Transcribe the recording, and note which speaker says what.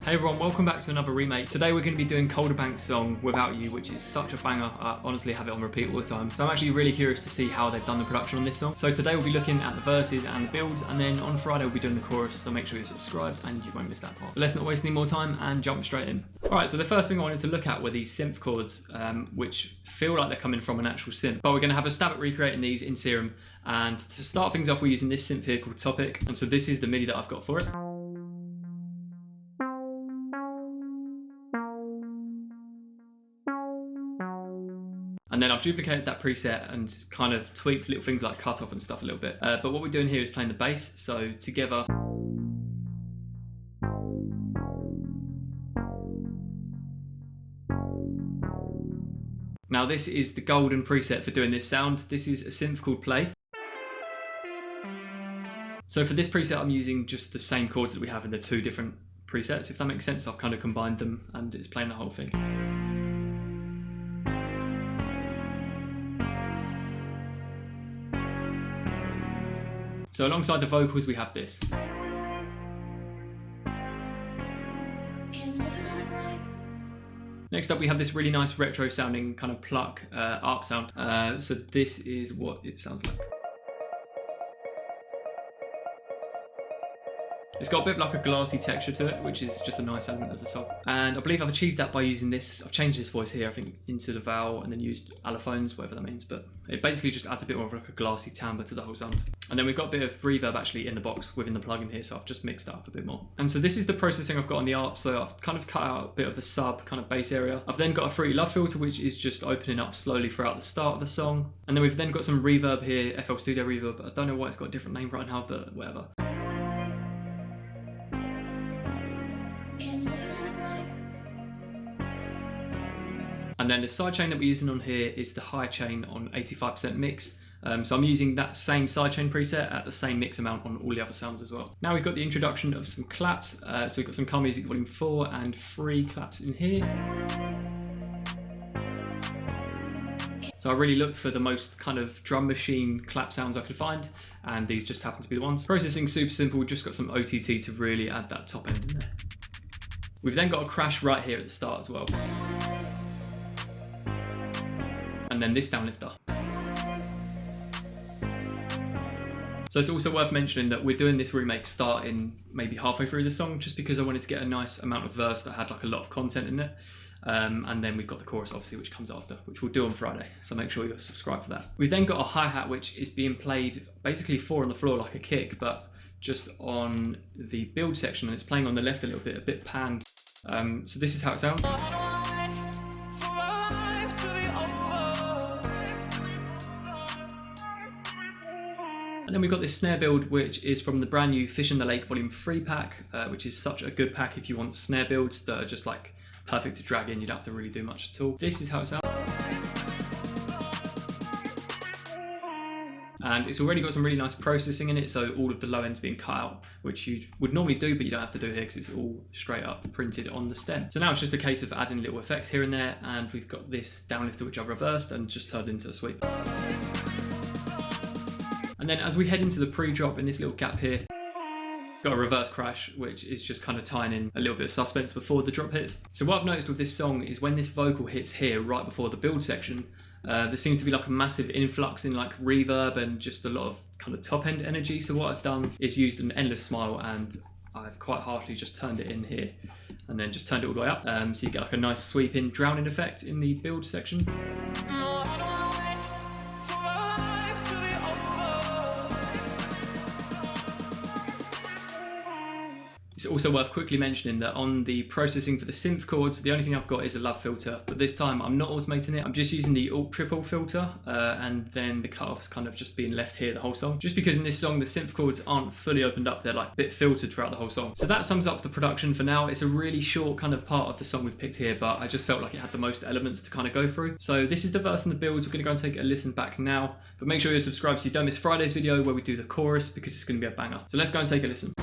Speaker 1: Hey everyone, welcome back to another remake. Today we're going to be doing Coldabank's song Without You, which is such a banger. I honestly have it on repeat all the time. So I'm actually really curious to see how they've done the production on this song. So today we'll be looking at the verses and the builds, and then on Friday we'll be doing the chorus, so make sure you're subscribed and you won't miss that part. But let's not waste any more time and jump straight in. Alright, so the first thing I wanted to look at were these synth chords, which feel like they're coming from an actual synth. But we're going to have a stab at recreating these in Serum, and to start things off we're using this synth here called Topic, and so this is the MIDI that I've got for it. And then I've duplicated that preset and kind of tweaked little things like cutoff and stuff a little bit. But what we're doing here is playing the bass, so together. Now this is the golden preset for doing this sound. This is a synth called Play. So for this preset I'm using just the same chords that we have in the two different presets. If that makes sense, I've kind of combined them and it's playing the whole thing. So alongside the vocals we have this. Next up we have this really nice retro sounding kind of pluck arp sound. So this is what it sounds like. It's got a bit of like a glassy texture to it, which is just a nice element of the song. And I believe I've achieved that by using this. I've changed this voice here, I think, into the vowel and then used allophones, whatever that means. But it basically just adds a bit more of like a glassy timbre to the whole sound. And then we've got a bit of reverb actually in the box within the plugin here, so I've just mixed it up a bit more. And so this is the processing I've got on the ARP, so I've kind of cut out a bit of the sub kind of bass area. I've then got a Fruity Love filter, which is just opening up slowly throughout the start of the song. And then we've then got some reverb here, FL Studio reverb. I don't know why it's got a different name right now, but whatever. And then the sidechain that we're using on here is the high chain on 85% mix. So I'm using that same sidechain preset at the same mix amount on all the other sounds as well. Now we've got the introduction of some claps. So we've got some Car Music Volume 4 and 3 claps in here. So I really looked for the most kind of drum machine clap sounds I could find, and these just happen to be the ones. Processing super simple, just got some OTT to really add that top end in there. We've then got a crash right here at the start as well. And then this downlifter. So it's also worth mentioning that we're doing this remake starting maybe halfway through the song, just because I wanted to get a nice amount of verse that had like a lot of content in it. And then we've got the chorus obviously, which comes after, which we'll do on Friday, so make sure you're subscribed for that. We've then got a hi-hat which is being played basically 4 on the floor like a kick, but just on the build section, and it's playing on the left a bit panned. So this is how it sounds. And then we've got this snare build, which is from the brand new Fish in the Lake Volume 3 pack, which is such a good pack if you want snare builds that are just like perfect to drag in. You don't have to really do much at all. This is how it sounds. And it's already got some really nice processing in it, so all of the low end's being cut out, which you would normally do, but you don't have to do here because it's all straight up printed on the stem. So now it's just a case of adding little effects here and there, and we've got this downlifter which I've reversed and just turned into a sweep. And then as we head into the pre-drop in this little gap here, got a reverse crash, which is just kind of tying in a little bit of suspense before the drop hits. So what I've noticed with this song is when this vocal hits here right before the build section, there seems to be like a massive influx in like reverb and just a lot of kind of top end energy. So what I've done is used an endless smile, and I've quite harshly just turned it in here and then just turned it all the way up. So you get like a nice sweeping drowning effect in the build section. It's also worth quickly mentioning that on the processing for the synth chords, the only thing I've got is a Love filter, but this time I'm not automating it. I'm just using the Alt Triple filter, and then the cutoff's kind of just being left here the whole song. Just because in this song the synth chords aren't fully opened up, they're like a bit filtered throughout the whole song. So that sums up the production for now. It's a really short kind of part of the song we've picked here, but I just felt like it had the most elements to kind of go through. So this is the verse and the builds. We're going to go and take a listen back now, but make sure you're subscribed so you don't miss Friday's video where we do the chorus, because it's going to be a banger. So let's go and take a listen.